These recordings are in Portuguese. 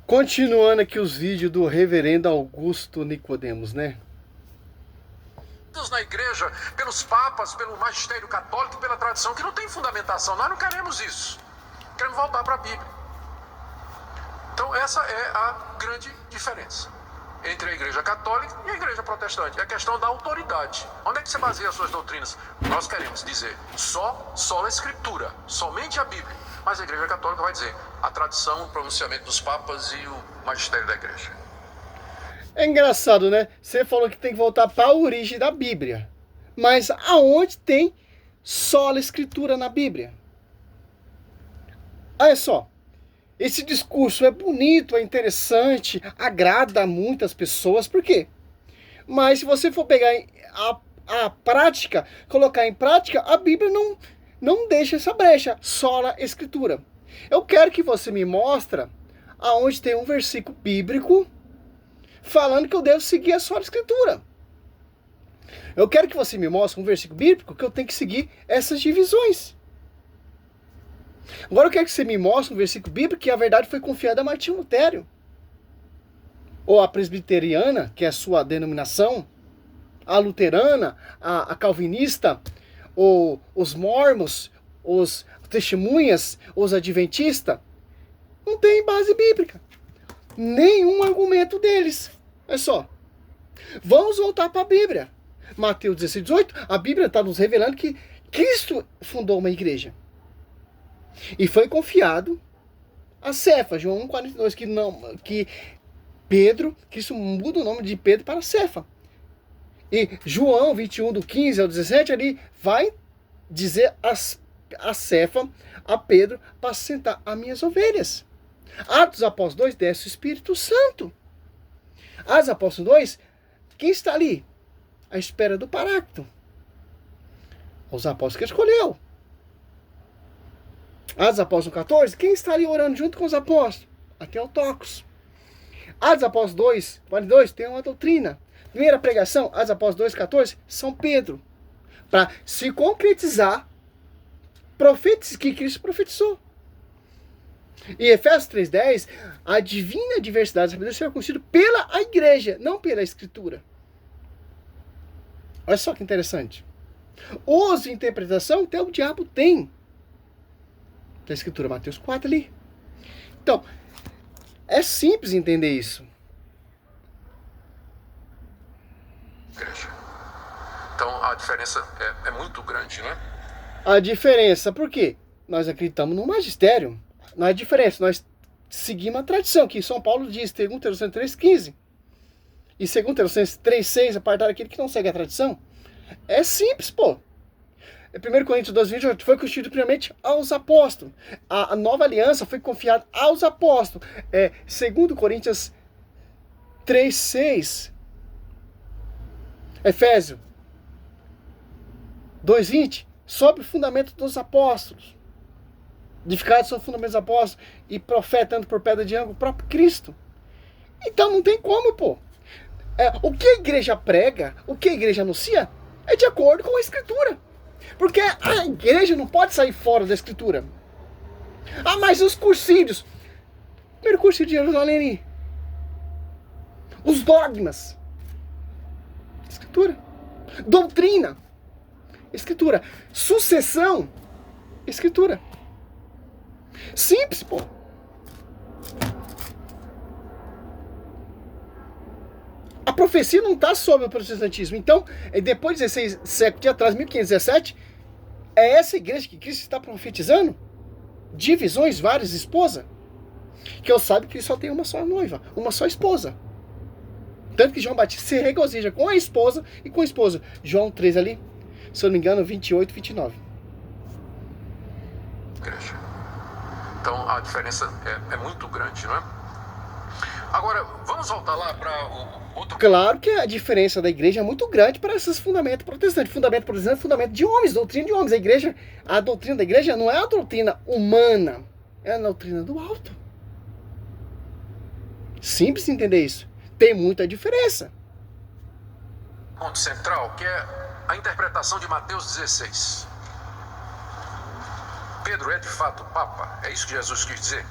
Continuando aqui os vídeos do reverendo Augusto Nicodemos, né? Na igreja, pelos papas, pelo magistério católico, pela tradição, que não tem fundamentação. Nós não queremos isso. Queremos voltar para a Bíblia. Então essa é a grande diferença entre a igreja católica e a igreja protestante. É a questão da autoridade. Onde é que você baseia as suas doutrinas? Nós queremos dizer só a Escritura, somente a Bíblia. Mas a igreja católica vai dizer a tradição, o pronunciamento dos papas e o magistério da igreja. É engraçado, né? Você falou que tem que voltar para a origem da Bíblia. Mas aonde tem sola Escritura na Bíblia? Olha só. Esse discurso é bonito, é interessante, agrada a muitas pessoas. Por quê? Mas se você for pegar a prática, colocar em prática, a Bíblia não deixa essa brecha, sola Escritura. Eu quero que você me mostre aonde tem um versículo bíblico falando que eu devo seguir a sola Escritura. Eu quero que você me mostre um versículo bíblico que eu tenho que seguir essas divisões. Agora eu quero que você me mostre um versículo bíblico que a verdade foi confiada a Martinho Lutero. Ou a presbiteriana, que é a sua denominação, a luterana, a calvinista, ou os mormons, os testemunhas, os adventistas. Não tem base bíblica. Nenhum argumento deles. É só. Vamos voltar para a Bíblia. Mateus 16, 18, a Bíblia está nos revelando que Cristo fundou uma igreja. E foi confiado a Cefa, João 1,42, que Pedro, Cristo muda o nome de Pedro para Cefa. E João 21, do 15 ao 17, ali vai dizer a Cefa, a Pedro, para sentar as minhas ovelhas. Atos Apóstolos 2, desce o Espírito Santo. Atos Apóstolos 2, quem está ali? À espera do Paráclito. Os apóstolos que escolheu. Atos Apóstolos 14, quem está ali orando junto com os apóstolos? A Teotocos. Atos Apóstolos 2, 42, tem uma doutrina. Primeira pregação, Atos Apóstolos 2, 14, São Pedro. Para se concretizar profetas que Cristo profetizou. E Efésios 3,10, a divina diversidade da sabedoria será conhecida pela igreja, não pela Escritura. Olha só que interessante. Uso de interpretação até o diabo tem. Da Escritura, Mateus 4 ali. Então, é simples entender isso. Então, a diferença é muito grande, não é? A diferença, por quê? Nós acreditamos no magistério. Não é diferença, nós seguimos a tradição, que São Paulo diz, 2 Tessalonicenses 3,15. E 2 Tessalonicenses 3,6, apartar aquele que não segue a tradição. É simples, pô. 1 Coríntios 2,28 foi constituído primeiramente aos apóstolos. A nova aliança foi confiada aos apóstolos. 2 Coríntios 3,6. Efésios 2,20. Sobre o fundamento dos apóstolos. Edificados sobre o fundamento dos apóstolos. E profetando por pedra de ângulo o próprio Cristo. Então não tem como, pô. O que a igreja prega, o que a igreja anuncia, é de acordo com a Escritura. Porque a igreja não pode sair fora da Escritura. Mas os cursídios. Primeiro curso de Jerusalém. Os dogmas. Escritura. Doutrina. Escritura. Sucessão. Escritura. Simples, pô. A profecia não está sobre o protestantismo. Então, depois de 16 séculos de atrás, 1517, é essa igreja que Cristo está profetizando? Divisões, várias esposas? Que eu saiba que só tem uma só noiva, uma só esposa. Tanto que João Batista se regozija com a esposa e com a esposa. João 3 ali, se eu não me engano, 28, 29. Igreja. Então, a diferença é muito grande, não é? Agora, vamos voltar lá para o outro... Claro que a diferença da igreja é muito grande para esses fundamentos protestantes. Fundamento protestante é fundamento de homens, doutrina de homens. A doutrina da igreja não é a doutrina humana, é a doutrina do alto. Simples entender isso. Tem muita diferença. Ponto central, que é a interpretação de Mateus 16. Pedro é de fato Papa? É isso que Jesus quis dizer?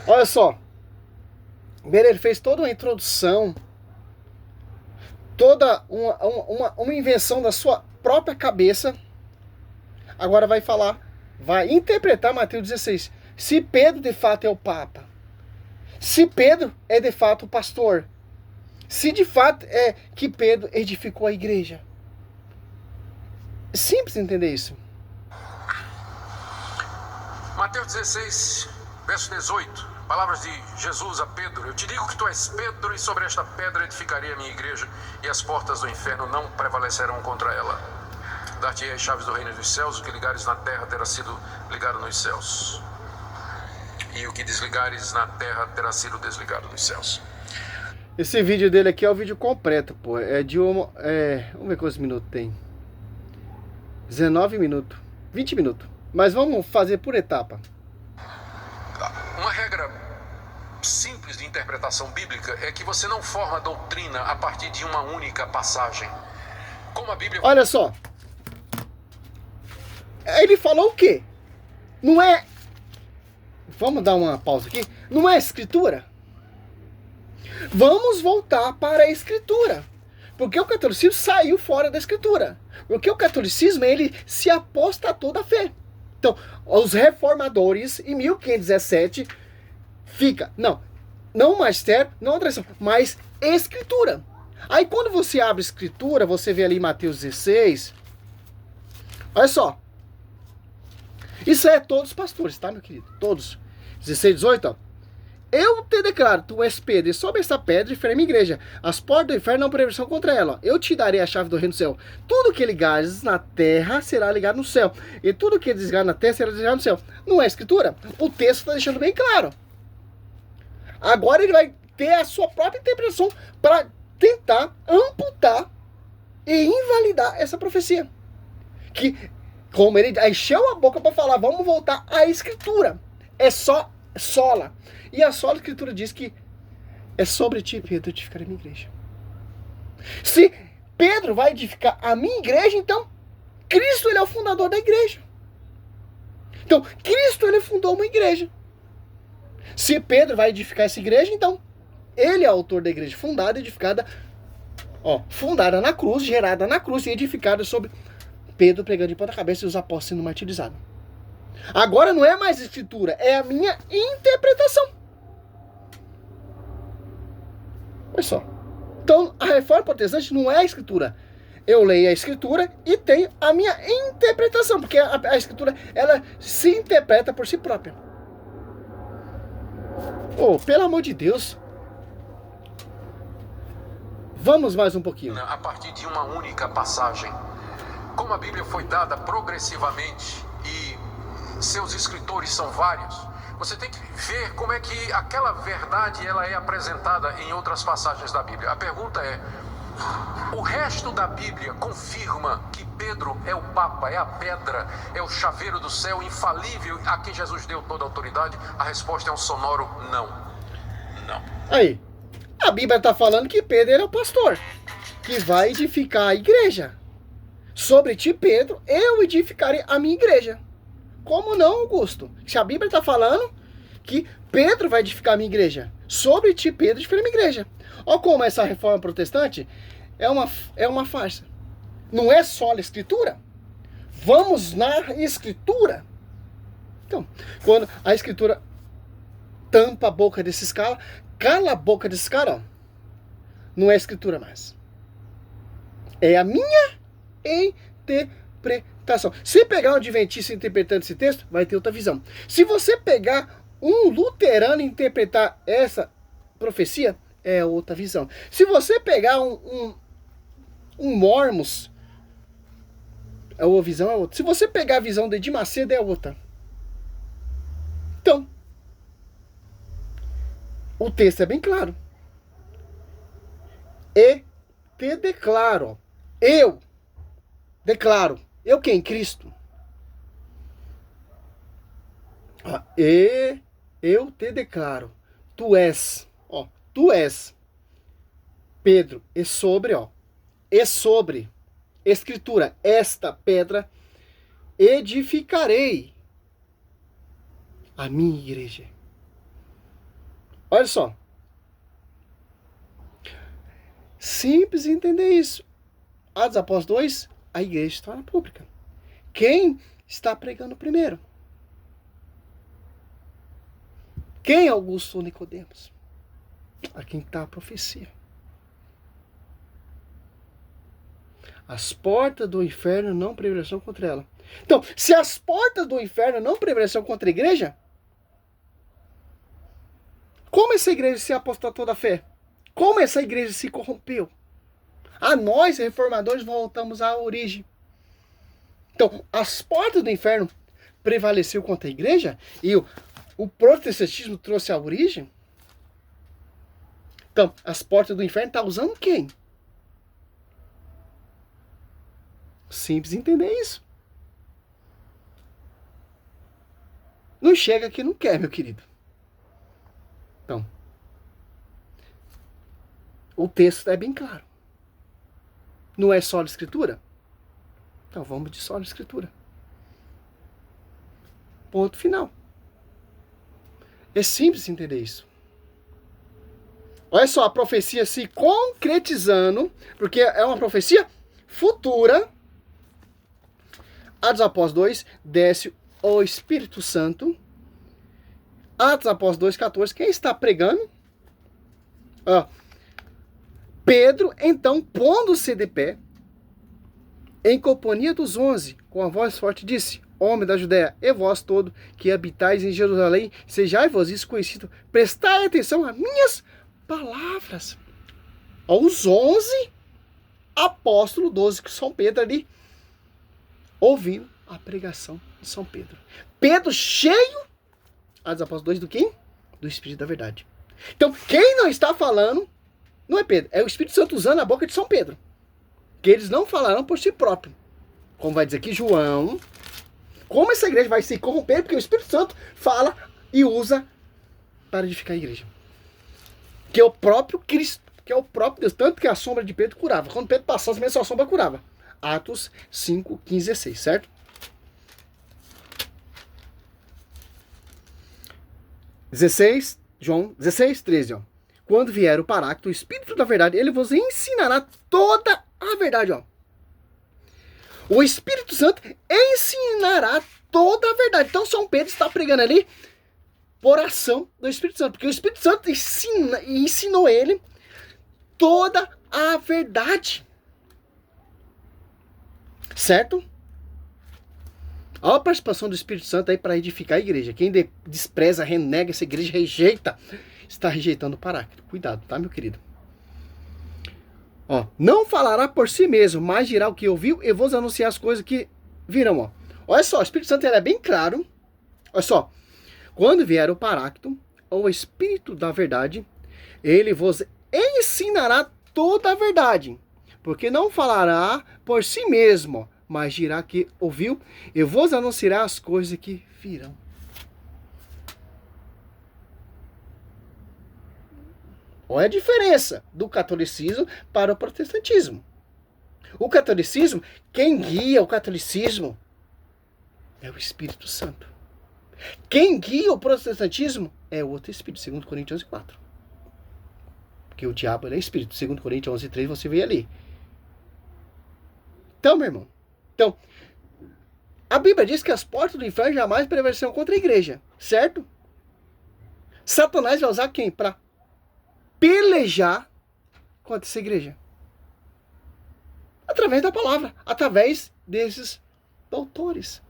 Olha só, Ele fez toda uma introdução, toda uma invenção da sua própria cabeça. Agora vai falar, vai interpretar Mateus 16. Se Pedro de fato é o Papa, se Pedro é de fato o pastor, se de fato é que Pedro edificou a igreja. É simples entender isso. Mateus 16, verso 18. Palavras de Jesus a Pedro: eu te digo que tu és Pedro, e sobre esta pedra edificarei a minha igreja, e as portas do inferno não prevalecerão contra ela. Dar-te-ei as chaves do reino dos céus, o que ligares na terra terá sido ligado nos céus, e o que desligares na terra terá sido desligado nos céus. Esse vídeo dele aqui é o vídeo completo, pô. É de uma... vamos ver quantos minutos tem. 19 minutos. 20 minutos. Mas vamos fazer por etapa. Uma regra simples de interpretação bíblica é que você não forma doutrina a partir de uma única passagem. Como a Bíblia... Olha só. Ele falou o quê? Não é... Vamos dar uma pausa aqui. Não é escritura? Vamos voltar para a escritura. Porque o catolicismo saiu fora da escritura. Porque o catolicismo, ele se apostatou da fé. Então, os reformadores, em 1517, fica, não magistério, não a tradição, mas escritura. Aí quando você abre escritura, você vê ali Mateus 16, olha só. Isso é todos os pastores, tá, meu querido? Todos. 16, 18, ó. Eu te declaro, tu és Pedro, e sobre essa pedra edificarei minha igreja. As portas do inferno não prevalecerão contra ela. Eu te darei a chave do reino do céu. Tudo que ligares na terra será ligado no céu. E tudo que desligar na terra será desligado no céu. Não é escritura? O texto está deixando bem claro. Agora ele vai ter a sua própria interpretação para tentar amputar e invalidar essa profecia. Que, como ele encheu a boca para falar, vamos voltar à escritura. É só sola. E a sola escritura diz que é sobre ti, Pedro, edificar a minha igreja. Se Pedro vai edificar a minha igreja, então Cristo, ele é o fundador da igreja. Então, Cristo, ele fundou uma igreja. Se Pedro vai edificar essa igreja, então ele é o autor da igreja fundada, edificada, fundada na cruz, gerada na cruz e edificada sobre Pedro pregando de ponta cabeça e os apóstolos sendo martirizados. Agora não é mais escritura, é a minha interpretação. Olha só. Então, a reforma protestante não é a escritura. Eu leio a escritura e tenho a minha interpretação, porque a escritura, ela se interpreta por si própria. Pelo amor de Deus. Vamos mais um pouquinho. A partir de uma única passagem. Como a Bíblia foi dada progressivamente e seus escritores são vários, você tem que ver como é que aquela verdade ela é apresentada em outras passagens da Bíblia. A pergunta é: o resto da Bíblia confirma que Pedro é o Papa, é a pedra, é o chaveiro do céu, infalível, a quem Jesus deu toda a autoridade? A resposta é um sonoro não. Não. Aí, a Bíblia está falando que Pedro é o pastor, que vai edificar a igreja. Sobre ti, Pedro, eu edificarei a minha igreja. Como não, Augusto? Se a Bíblia está falando que Pedro vai edificar a minha igreja. Sobre ti, Pedro, edificarei a minha igreja. Olha como essa reforma protestante é uma farsa. Não é só a escritura. Vamos na escritura. Então, quando a escritura tampa a boca desses caras, cala a boca desses caras, não é escritura mais. É a minha interpretação. Se pegar um adventista interpretando esse texto, vai ter outra visão. Se você pegar um luterano e interpretar essa profecia, é outra visão. Se você pegar um Mormons, a visão é outra. Se você pegar a visão de Edir Macedo, é outra. Então, o texto é bem claro. E te declaro, eu declaro, eu quem? Cristo. E eu te declaro, tu és Pedro, e sobre, escritura, esta pedra edificarei a minha igreja. Olha só, Simples entender isso. Atos dos Apóstolos 2, a igreja se torna pública. Quem está pregando primeiro? Quem é Augusto Nicodemos? A quem está a profecia. As portas do inferno não prevalecerão contra ela. Então, se as portas do inferno não prevaleceram contra a igreja, como essa igreja se apostatou da fé? Como essa igreja se corrompeu? Nós, reformadores, voltamos à origem. Então, as portas do inferno prevaleceu contra a igreja e o protestantismo trouxe a origem. Então, as portas do inferno estão usando quem? Simples entender isso. Não chega que não quer, meu querido. Então, o texto é bem claro. Não é só a escritura? Então vamos de só a escritura. Ponto final. É simples entender isso. Olha só, a profecia se concretizando, porque é uma profecia futura. Atos dos Apóstolos 2, desce o Espírito Santo. Atos dos Apóstolos 2,14, quem está pregando? Pedro, então, pondo-se de pé, em companhia dos 11, com a voz forte, disse: Homem da Judéia, e vós todo que habitais em Jerusalém, sejai-vos isso conhecido, prestai atenção às minhas palavras. Os 11 apóstolos, 12 que São Pedro ali, ouvindo a pregação de São Pedro. Pedro cheio, Atos dos Apóstolos 2, do quem? Do Espírito da Verdade. Então, quem não está falando, não é Pedro, é o Espírito Santo usando a boca de São Pedro. Que eles não falarão por si próprio. Como vai dizer aqui João, como essa igreja vai se corromper, porque o Espírito Santo fala e usa para edificar a igreja. Que é o próprio Cristo, que é o próprio Deus, tanto que a sombra de Pedro curava. Quando Pedro passasse, mesmo a sombra curava. Atos 5, 15, 16, certo? 16, João 16, 13, ó. Quando vier o Paráclito, o Espírito da Verdade, ele vos ensinará toda a verdade, ó. O Espírito Santo ensinará toda a verdade. Então São Pedro está pregando ali por ação do Espírito Santo, porque o Espírito Santo ensinou ele toda a verdade. Certo? Olha a participação do Espírito Santo aí para edificar a igreja. Quem despreza, renega essa igreja, rejeita, está rejeitando o Paráclito. Cuidado, tá, meu querido? Ó, não falará por si mesmo, mas dirá o que ouviu e vos anunciar as coisas que virão. Ó. Olha só, o Espírito Santo ele é bem claro. Olha só, quando vier o Paráclito, ou o Espírito da Verdade, ele vos ensinará toda a verdade, porque não falará por si mesmo, mas dirá que ouviu e vos anunciará as coisas que virão. Olha a diferença do catolicismo para o protestantismo. O catolicismo, quem guia o catolicismo é o Espírito Santo. Quem guia o protestantismo é o outro Espírito, 2 Coríntios 11:4. Porque o diabo ele é Espírito. 2 Coríntios 11:3 você vê ali. Então, meu irmão, a Bíblia diz que as portas do inferno jamais prevalecerão contra a igreja, certo? Satanás vai usar quem? Para pelejar contra essa igreja. Através da palavra, através desses doutores,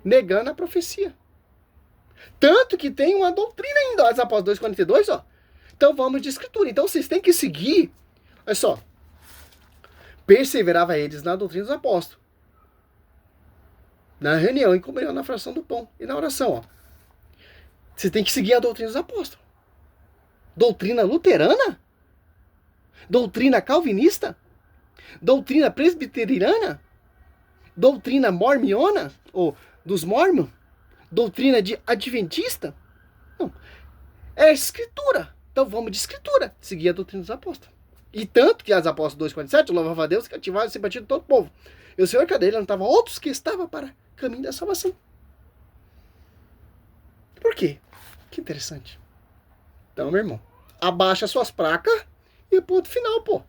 negando a profecia. Tanto que tem uma doutrina ainda, Atos Apóstolos 2:42, ó. Então vamos de escritura. Então vocês têm que seguir, olha só, perseverava eles na doutrina dos apóstolos, na reunião, em comunhão, na fração do pão e na oração, ó. Você tem que seguir a doutrina dos apóstolos. Doutrina luterana? Doutrina calvinista? Doutrina presbiteriana? Doutrina mormoniana? Ou dos mormons? Doutrina de adventista? Não. É escritura. Então vamos de escritura. Seguir a doutrina dos apóstolos. E tanto que as apóstolos 2:47, louvava a Deus, que ativaram a simpatia de todo o povo. E o Senhor, cadê ele? Não estavam outros que estavam para o caminho da salvação. Por quê? Que interessante. Então, meu irmão, abaixa suas placas e ponto final, pô.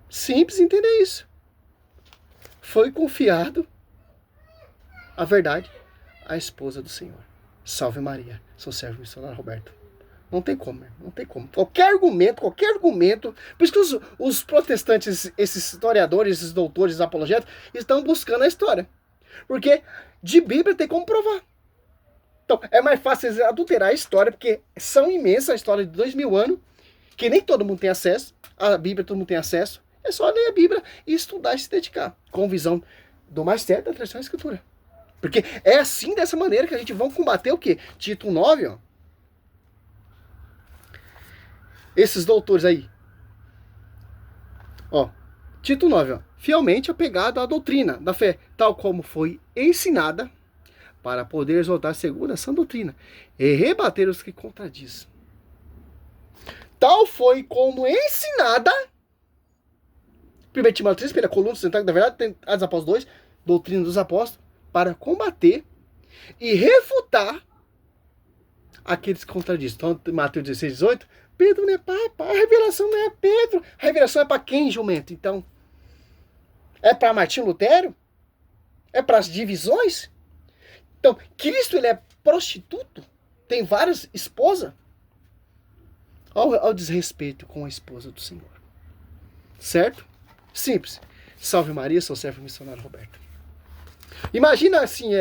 Simples entender isso. Foi confiado a verdade à esposa do Senhor. Salve Maria, sou servo missionário Roberto. Não tem como, não tem como. Qualquer argumento. Por isso que os protestantes, esses historiadores, esses doutores, apologetas, estão buscando a história. Porque de Bíblia tem como provar. Então, é mais fácil adulterar a história, porque são imensas, a história de 2000 anos, que nem todo mundo tem acesso. A Bíblia todo mundo tem acesso. É só ler a Bíblia e estudar e se dedicar. Com visão do mais certo da tradição da Escritura. Porque é assim, dessa maneira, que a gente vai combater o quê? Tito 9, ó. Esses doutores aí. Ó, Tito 9, ó. Fielmente apegado à doutrina da fé, tal como foi ensinada, para poder exaltar segundo essa doutrina e rebater os que contradizem. Tal foi como ensinada. 1 Timóteo 3, 1 coluna sustentável da verdade, tem Atos dos Apóstolos 2, doutrina dos apóstolos, para combater e refutar aqueles que contradizem. Então, Mateus 16, 18, Pedro não é papa, a revelação não é Pedro, a revelação é para quem, jumento? Então, é para Martinho Lutero? É para as divisões? Então, Cristo, ele é prostituto? Tem várias esposas? Olha o desrespeito com a esposa do Senhor. Certo? Simples. Salve Maria, sou servo missionário Roberto. Imagina assim,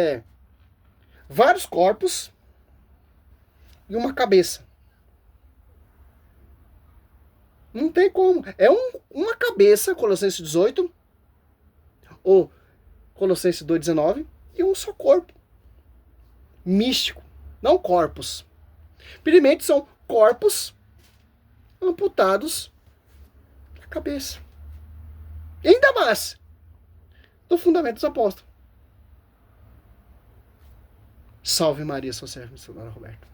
vários corpos e uma cabeça. Não tem como. É uma cabeça, Colossenses 18, ou Colossenses 2,19, e um só corpo. Místico, não corpos. Primeiramente são corpos amputados da cabeça. E ainda mais do fundamento dos apóstolos. Salve Maria, sou servo missionário Roberto.